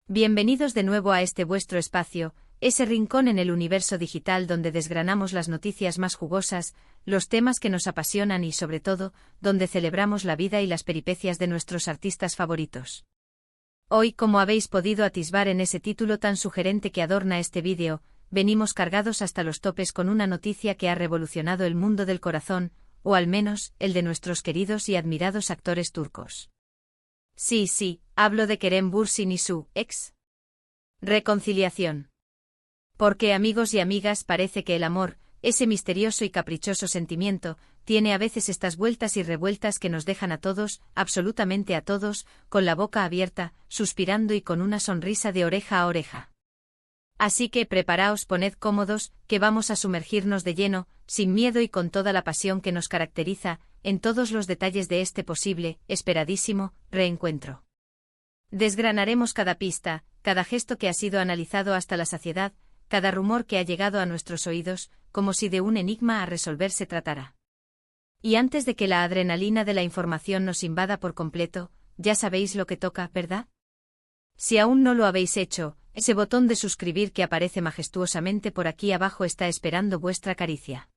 Bienvenidos de nuevo a este vuestro espacio, ese rincón en el universo digital donde desgranamos las noticias más jugosas, los temas que nos apasionan y sobre todo, donde celebramos la vida y las peripecias de nuestros artistas favoritos. Hoy, como habéis podido atisbar en ese título tan sugerente que adorna este vídeo, venimos cargados hasta los topes con una noticia que ha revolucionado el mundo del corazón, o al menos, el de nuestros queridos y admirados actores turcos. Sí, hablo de Kerem Bürsin y su ex. Reconciliación. Porque, amigos y amigas, parece que el amor, ese misterioso y caprichoso sentimiento, tiene a veces estas vueltas y revueltas que nos dejan a todos, absolutamente a todos, con la boca abierta, suspirando y con una sonrisa de oreja a oreja. Así que preparaos, poned cómodos, que vamos a sumergirnos de lleno, sin miedo y con toda la pasión que nos caracteriza, en todos los detalles de este posible, esperadísimo, reencuentro. Desgranaremos cada pista, cada gesto que ha sido analizado hasta la saciedad, cada rumor que ha llegado a nuestros oídos, como si de un enigma a resolver se tratara. Y antes de que la adrenalina de la información nos invada por completo, ya sabéis lo que toca, ¿verdad? Si aún no lo habéis hecho, ese botón de suscribir que aparece majestuosamente por aquí abajo está esperando vuestra caricia.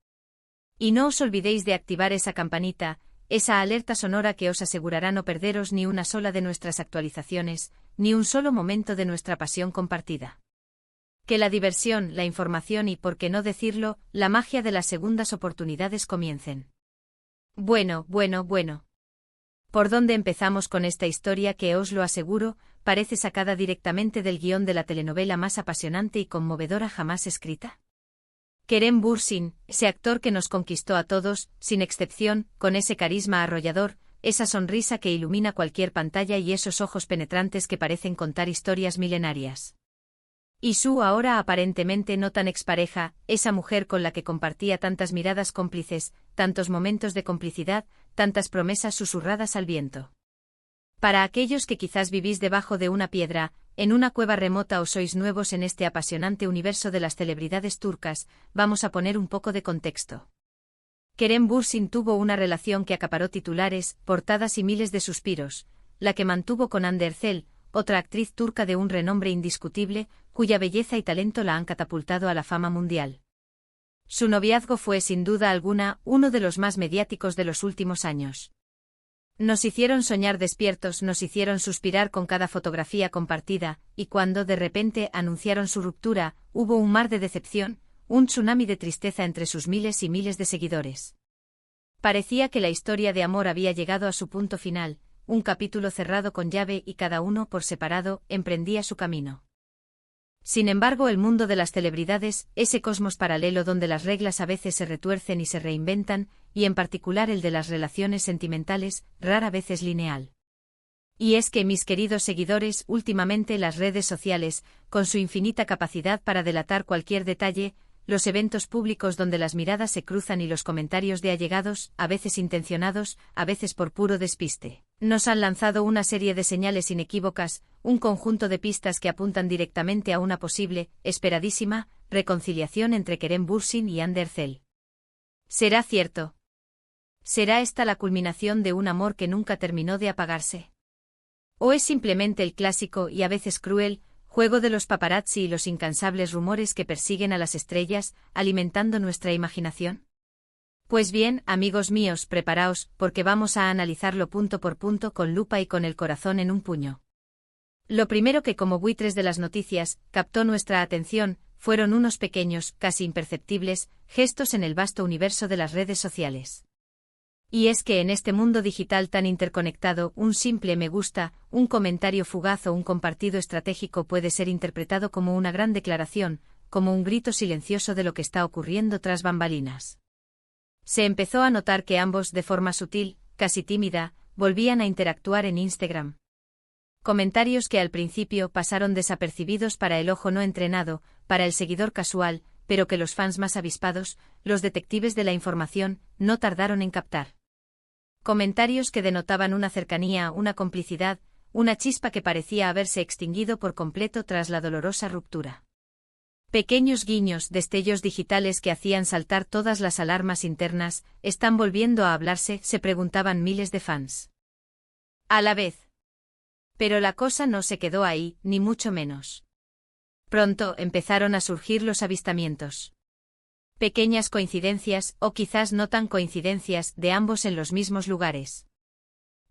Y no os olvidéis de activar esa campanita, esa alerta sonora que os asegurará no perderos ni una sola de nuestras actualizaciones, ni un solo momento de nuestra pasión compartida. Que la diversión, la información y, por qué no decirlo, la magia de las segundas oportunidades comiencen. Bueno. ¿Por dónde empezamos con esta historia que, os lo aseguro, parece sacada directamente del guión de la telenovela más apasionante y conmovedora jamás escrita? Kerem Bürsin, ese actor que nos conquistó a todos, sin excepción, con ese carisma arrollador, esa sonrisa que ilumina cualquier pantalla y esos ojos penetrantes que parecen contar historias milenarias. Y su ahora aparentemente no tan expareja, esa mujer con la que compartía tantas miradas cómplices, tantos momentos de complicidad, tantas promesas susurradas al viento. Para aquellos que quizás vivís debajo de una piedra, en una cueva remota o sois nuevos en este apasionante universo de las celebridades turcas, vamos a poner un poco de contexto. Kerem Bürsin tuvo una relación que acaparó titulares, portadas y miles de suspiros, la que mantuvo con Hande Erçel, otra actriz turca de un renombre indiscutible, cuya belleza y talento la han catapultado a la fama mundial. Su noviazgo fue sin duda alguna uno de los más mediáticos de los últimos años. Nos hicieron soñar despiertos, nos hicieron suspirar con cada fotografía compartida, y cuando de repente anunciaron su ruptura, hubo un mar de decepción, un tsunami de tristeza entre sus miles y miles de seguidores. Parecía que la historia de amor había llegado a su punto final, un capítulo cerrado con llave y cada uno por separado emprendía su camino. Sin embargo, el mundo de las celebridades, ese cosmos paralelo donde las reglas a veces se retuercen y se reinventan, y en particular el de las relaciones sentimentales, rara vez es lineal. Y es que, mis queridos seguidores, últimamente las redes sociales, con su infinita capacidad para delatar cualquier detalle, los eventos públicos donde las miradas se cruzan y los comentarios de allegados, a veces intencionados, a veces por puro despiste, nos han lanzado una serie de señales inequívocas, un conjunto de pistas que apuntan directamente a una posible, esperadísima, reconciliación entre Kerem Bürsin y Hande Erçel. ¿Será cierto? ¿Será esta la culminación de un amor que nunca terminó de apagarse? ¿O es simplemente el clásico y a veces cruel juego de los paparazzi y los incansables rumores que persiguen a las estrellas, alimentando nuestra imaginación? Pues bien, amigos míos, preparaos, porque vamos a analizarlo punto por punto con lupa y con el corazón en un puño. Lo primero que, como buitres de las noticias, captó nuestra atención, fueron unos pequeños, casi imperceptibles, gestos en el vasto universo de las redes sociales. Y es que en este mundo digital tan interconectado, un simple me gusta, un comentario fugaz o un compartido estratégico puede ser interpretado como una gran declaración, como un grito silencioso de lo que está ocurriendo tras bambalinas. Se empezó a notar que ambos, de forma sutil, casi tímida, volvían a interactuar en Instagram. Comentarios que al principio pasaron desapercibidos para el ojo no entrenado, para el seguidor casual, pero que los fans más avispados, los detectives de la información, no tardaron en captar. Comentarios que denotaban una cercanía, una complicidad, una chispa que parecía haberse extinguido por completo tras la dolorosa ruptura. Pequeños guiños, destellos digitales que hacían saltar todas las alarmas internas, ¿están volviendo a hablarse?, se preguntaban miles de fans. A la vez. Pero la cosa no se quedó ahí, ni mucho menos. Pronto empezaron a surgir los avistamientos. Pequeñas coincidencias, o quizás no tan coincidencias, de ambos en los mismos lugares.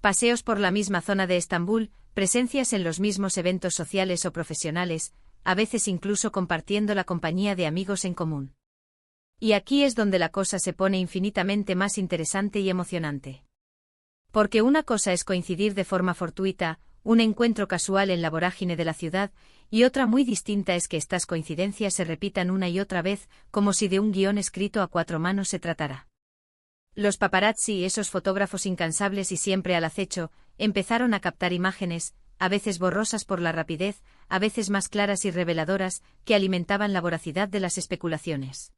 Paseos por la misma zona de Estambul, presencias en los mismos eventos sociales o profesionales, a veces incluso compartiendo la compañía de amigos en común. Y aquí es donde la cosa se pone infinitamente más interesante y emocionante. Porque una cosa es coincidir de forma fortuita, un encuentro casual en la vorágine de la ciudad, y otra muy distinta es que estas coincidencias se repitan una y otra vez, como si de un guión escrito a 4 manos se tratara. Los paparazzi, esos fotógrafos incansables y siempre al acecho, empezaron a captar imágenes, a veces borrosas por la rapidez, a veces más claras y reveladoras, que alimentaban la voracidad de las especulaciones.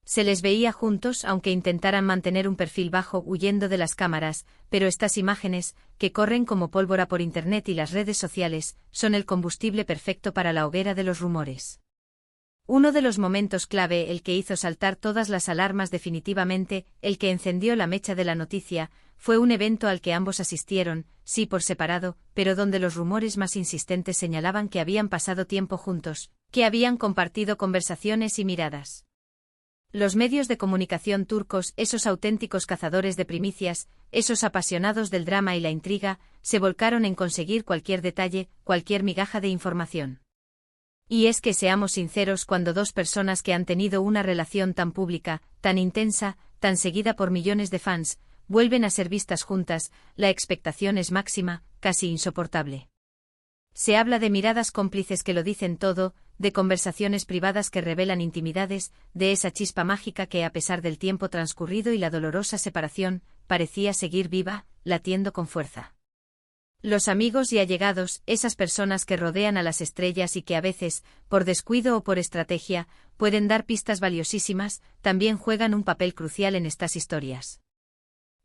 Se les veía juntos, aunque intentaran mantener un perfil bajo huyendo de las cámaras, pero estas imágenes, que corren como pólvora por Internet y las redes sociales, son el combustible perfecto para la hoguera de los rumores. Uno de los momentos clave, el que hizo saltar todas las alarmas definitivamente, el que encendió la mecha de la noticia, fue un evento al que ambos asistieron, sí por separado, pero donde los rumores más insistentes señalaban que habían pasado tiempo juntos, que habían compartido conversaciones y miradas. Los medios de comunicación turcos, esos auténticos cazadores de primicias, esos apasionados del drama y la intriga, se volcaron en conseguir cualquier detalle, cualquier migaja de información. Y es que seamos sinceros, cuando dos personas que han tenido una relación tan pública, tan intensa, tan seguida por millones de fans, vuelven a ser vistas juntas, la expectación es máxima, casi insoportable. Se habla de miradas cómplices que lo dicen todo, de conversaciones privadas que revelan intimidades, de esa chispa mágica que a pesar del tiempo transcurrido y la dolorosa separación, parecía seguir viva, latiendo con fuerza. Los amigos y allegados, esas personas que rodean a las estrellas y que a veces, por descuido o por estrategia, pueden dar pistas valiosísimas, también juegan un papel crucial en estas historias.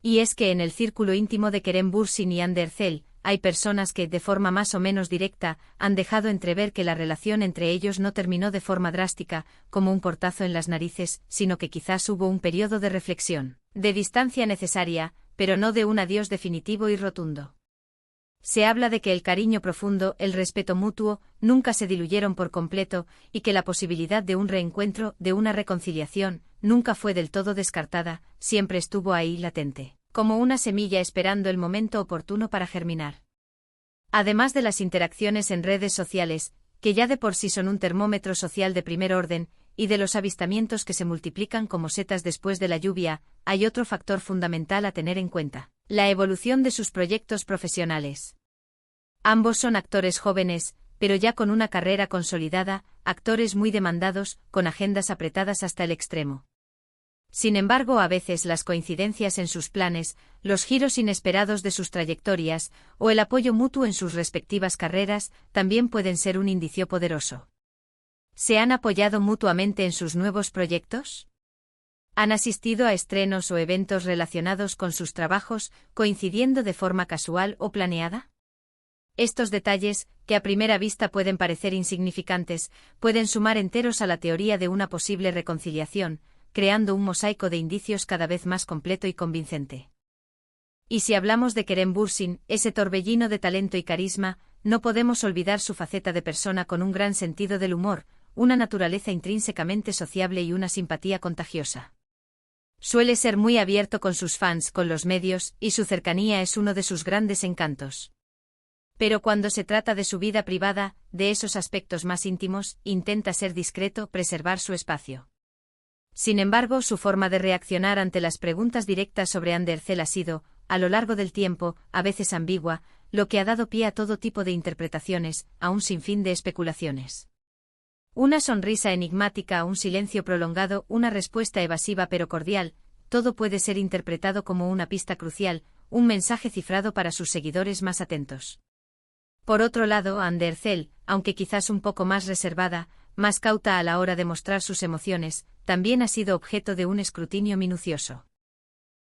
Y es que en el círculo íntimo de Kerem Bürsin y Hande Erçel, hay personas que, de forma más o menos directa, han dejado entrever que la relación entre ellos no terminó de forma drástica, como un portazo en las narices, sino que quizás hubo un periodo de reflexión, de distancia necesaria, pero no de un adiós definitivo y rotundo. Se habla de que el cariño profundo, el respeto mutuo, nunca se diluyeron por completo, y que la posibilidad de un reencuentro, de una reconciliación, nunca fue del todo descartada, siempre estuvo ahí latente, como una semilla esperando el momento oportuno para germinar. Además de las interacciones en redes sociales, que ya de por sí son un termómetro social de primer orden, y de los avistamientos que se multiplican como setas después de la lluvia, hay otro factor fundamental a tener en cuenta: la evolución de sus proyectos profesionales. Ambos son actores jóvenes, pero ya con una carrera consolidada, actores muy demandados, con agendas apretadas hasta el extremo. Sin embargo, a veces las coincidencias en sus planes, los giros inesperados de sus trayectorias, o el apoyo mutuo en sus respectivas carreras, también pueden ser un indicio poderoso. ¿Se han apoyado mutuamente en sus nuevos proyectos? ¿Han asistido a estrenos o eventos relacionados con sus trabajos, coincidiendo de forma casual o planeada? Estos detalles, que a primera vista pueden parecer insignificantes, pueden sumar enteros a la teoría de una posible reconciliación, creando un mosaico de indicios cada vez más completo y convincente. Y si hablamos de Kerem Bürsin, ese torbellino de talento y carisma, no podemos olvidar su faceta de persona con un gran sentido del humor, una naturaleza intrínsecamente sociable y una simpatía contagiosa. Suele ser muy abierto con sus fans, con los medios, y su cercanía es uno de sus grandes encantos. Pero cuando se trata de su vida privada, de esos aspectos más íntimos, intenta ser discreto, preservar su espacio. Sin embargo, su forma de reaccionar ante las preguntas directas sobre Hande Erçel ha sido, a lo largo del tiempo, a veces ambigua, lo que ha dado pie a todo tipo de interpretaciones, a un sinfín de especulaciones. Una sonrisa enigmática, un silencio prolongado, una respuesta evasiva pero cordial, todo puede ser interpretado como una pista crucial, un mensaje cifrado para sus seguidores más atentos. Por otro lado, Hande Erçel, aunque quizás un poco más reservada, más cauta a la hora de mostrar sus emociones, también ha sido objeto de un escrutinio minucioso.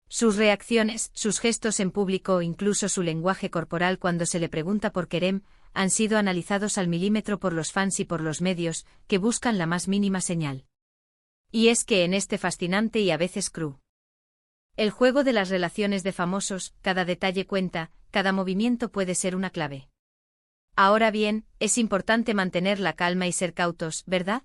Sus reacciones, sus gestos en público o incluso su lenguaje corporal cuando se le pregunta por Kerem, han sido analizados al milímetro por los fans y por los medios, que buscan la más mínima señal. Y es que en este fascinante y a veces cruel el juego de las relaciones de famosos, cada detalle cuenta, cada movimiento puede ser una clave. Ahora bien, es importante mantener la calma y ser cautos, ¿verdad?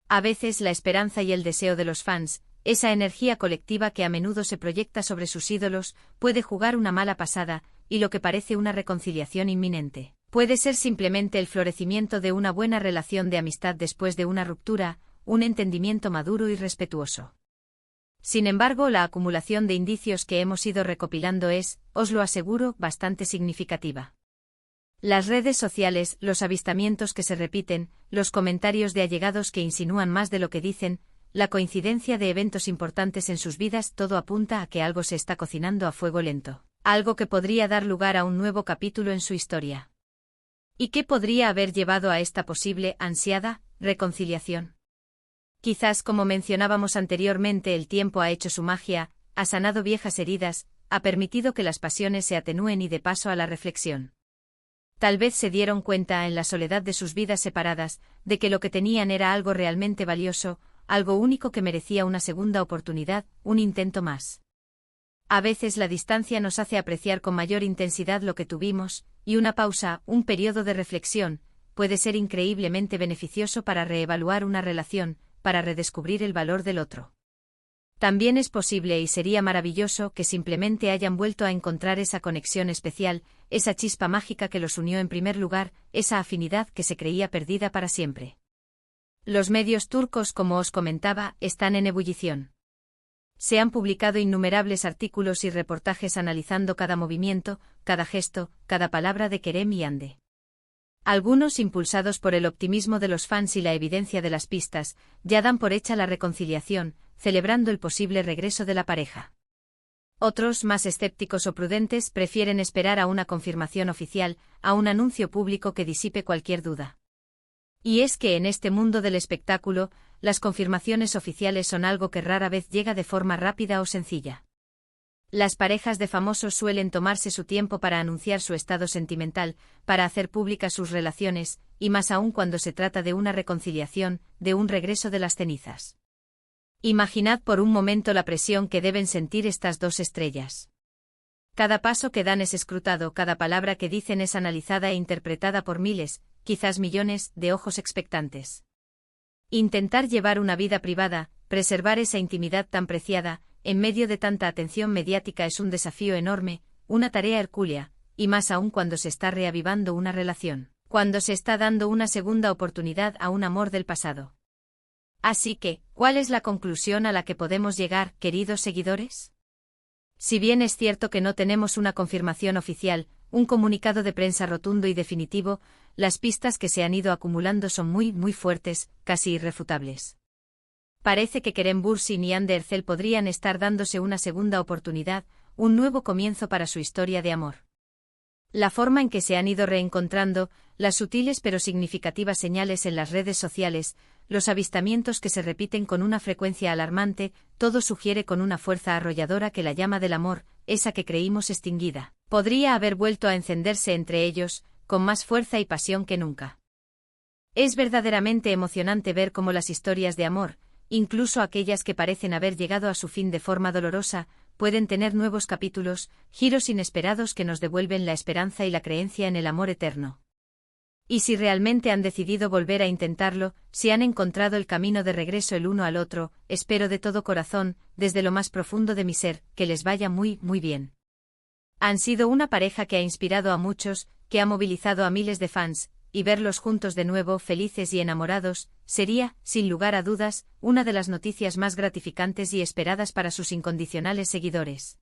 A veces la esperanza y el deseo de los fans, esa energía colectiva que a menudo se proyecta sobre sus ídolos, puede jugar una mala pasada, y lo que parece una reconciliación inminente, puede ser simplemente el florecimiento de una buena relación de amistad después de una ruptura, un entendimiento maduro y respetuoso. Sin embargo, la acumulación de indicios que hemos ido recopilando es, os lo aseguro, bastante significativa. Las redes sociales, los avistamientos que se repiten, los comentarios de allegados que insinúan más de lo que dicen, la coincidencia de eventos importantes en sus vidas, todo apunta a que algo se está cocinando a fuego lento, algo que podría dar lugar a un nuevo capítulo en su historia. ¿Y qué podría haber llevado a esta posible, ansiada, reconciliación? Quizás, como mencionábamos anteriormente, el tiempo ha hecho su magia, ha sanado viejas heridas, ha permitido que las pasiones se atenúen y dé paso a la reflexión. Tal vez se dieron cuenta en la soledad de sus vidas separadas, de que lo que tenían era algo realmente valioso, algo único que merecía una segunda oportunidad, un intento más. A veces la distancia nos hace apreciar con mayor intensidad lo que tuvimos, y una pausa, un periodo de reflexión, puede ser increíblemente beneficioso para reevaluar una relación, para redescubrir el valor del otro. También es posible y sería maravilloso que simplemente hayan vuelto a encontrar esa conexión especial, esa chispa mágica que los unió en primer lugar, esa afinidad que se creía perdida para siempre. Los medios turcos, como os comentaba, están en ebullición. Se han publicado innumerables artículos y reportajes analizando cada movimiento, cada gesto, cada palabra de Kerem y Hande. Algunos, impulsados por el optimismo de los fans y la evidencia de las pistas, ya dan por hecha la reconciliación, celebrando el posible regreso de la pareja. Otros, más escépticos o prudentes, prefieren esperar a una confirmación oficial, a un anuncio público que disipe cualquier duda. Y es que en este mundo del espectáculo, las confirmaciones oficiales son algo que rara vez llega de forma rápida o sencilla. Las parejas de famosos suelen tomarse su tiempo para anunciar su estado sentimental, para hacer públicas sus relaciones, y más aún cuando se trata de una reconciliación, de un regreso de las cenizas. Imaginad por un momento la presión que deben sentir estas dos estrellas. Cada paso que dan es escrutado, cada palabra que dicen es analizada e interpretada por miles, quizás millones, de ojos expectantes. Intentar llevar una vida privada, preservar esa intimidad tan preciada, en medio de tanta atención mediática es un desafío enorme, una tarea hercúlea, y más aún cuando se está reavivando una relación, cuando se está dando una segunda oportunidad a un amor del pasado. Así que, ¿cuál es la conclusión a la que podemos llegar, queridos seguidores? Si bien es cierto que no tenemos una confirmación oficial, un comunicado de prensa rotundo y definitivo, las pistas que se han ido acumulando son muy fuertes, casi irrefutables. Parece que Kerem Bürsin y Hande Erçel podrían estar dándose una segunda oportunidad, un nuevo comienzo para su historia de amor. La forma en que se han ido reencontrando, las sutiles pero significativas señales en las redes sociales, los avistamientos que se repiten con una frecuencia alarmante, todo sugiere con una fuerza arrolladora que la llama del amor, esa que creímos extinguida, podría haber vuelto a encenderse entre ellos, con más fuerza y pasión que nunca. Es verdaderamente emocionante ver cómo las historias de amor, incluso aquellas que parecen haber llegado a su fin de forma dolorosa, pueden tener nuevos capítulos, giros inesperados que nos devuelven la esperanza y la creencia en el amor eterno. Y si realmente han decidido volver a intentarlo, si han encontrado el camino de regreso el uno al otro, espero de todo corazón, desde lo más profundo de mi ser, que les vaya muy bien. Han sido una pareja que ha inspirado a muchos, que ha movilizado a miles de fans, y verlos juntos de nuevo, felices y enamorados, sería, sin lugar a dudas, una de las noticias más gratificantes y esperadas para sus incondicionales seguidores.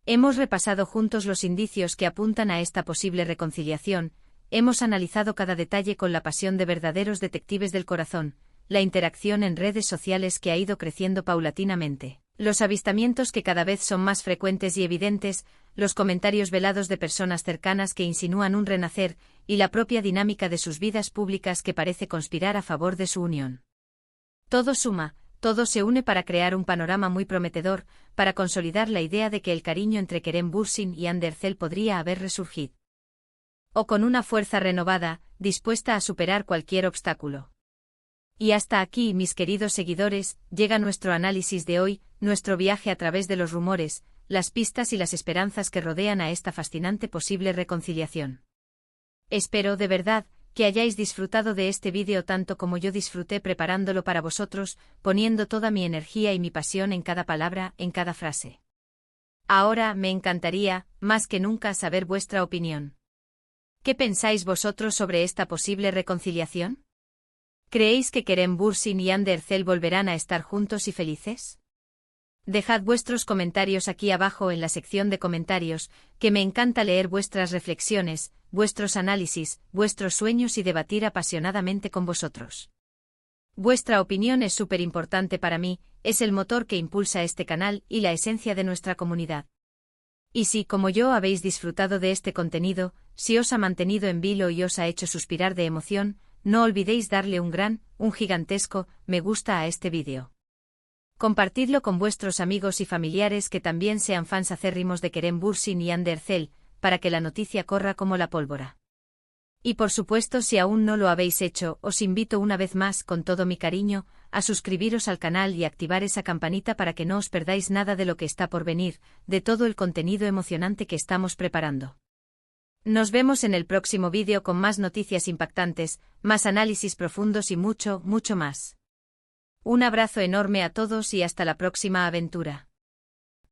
Hemos repasado juntos los indicios que apuntan a esta posible reconciliación, hemos analizado cada detalle con la pasión de verdaderos detectives del corazón, la interacción en redes sociales que ha ido creciendo paulatinamente, los avistamientos que cada vez son más frecuentes y evidentes, los comentarios velados de personas cercanas que insinúan un renacer, y la propia dinámica de sus vidas públicas que parece conspirar a favor de su unión. Todo suma, todo se une para crear un panorama muy prometedor, para consolidar la idea de que el cariño entre Kerem Bürsin y Hande Erçel podría haber resurgido. O con una fuerza renovada, dispuesta a superar cualquier obstáculo. Y hasta aquí, mis queridos seguidores, llega nuestro análisis de hoy, nuestro viaje a través de los rumores, las pistas y las esperanzas que rodean a esta fascinante posible reconciliación. Espero, de verdad, que hayáis disfrutado de este vídeo tanto como yo disfruté preparándolo para vosotros, poniendo toda mi energía y mi pasión en cada palabra, en cada frase. Ahora me encantaría, más que nunca, saber vuestra opinión. ¿Qué pensáis vosotros sobre esta posible reconciliación? ¿Creéis que Kerem Bürsin y Hande Erçel volverán a estar juntos y felices? Dejad vuestros comentarios aquí abajo en la sección de comentarios, que me encanta leer vuestras reflexiones, vuestros análisis, vuestros sueños y debatir apasionadamente con vosotros. Vuestra opinión es súper importante para mí, es el motor que impulsa este canal y la esencia de nuestra comunidad. Y si, como yo, habéis disfrutado de este contenido, si os ha mantenido en vilo y os ha hecho suspirar de emoción, no olvidéis darle un gigantesco me gusta a este vídeo. Compartidlo con vuestros amigos y familiares que también sean fans acérrimos de Kerem Bürsin y Hande Erçel, para que la noticia corra como la pólvora. Y por supuesto, si aún no lo habéis hecho, os invito una vez más, con todo mi cariño, a suscribiros al canal y activar esa campanita para que no os perdáis nada de lo que está por venir, de todo el contenido emocionante que estamos preparando. Nos vemos en el próximo vídeo con más noticias impactantes, más análisis profundos y mucho, mucho más. Un abrazo enorme a todos y hasta la próxima aventura.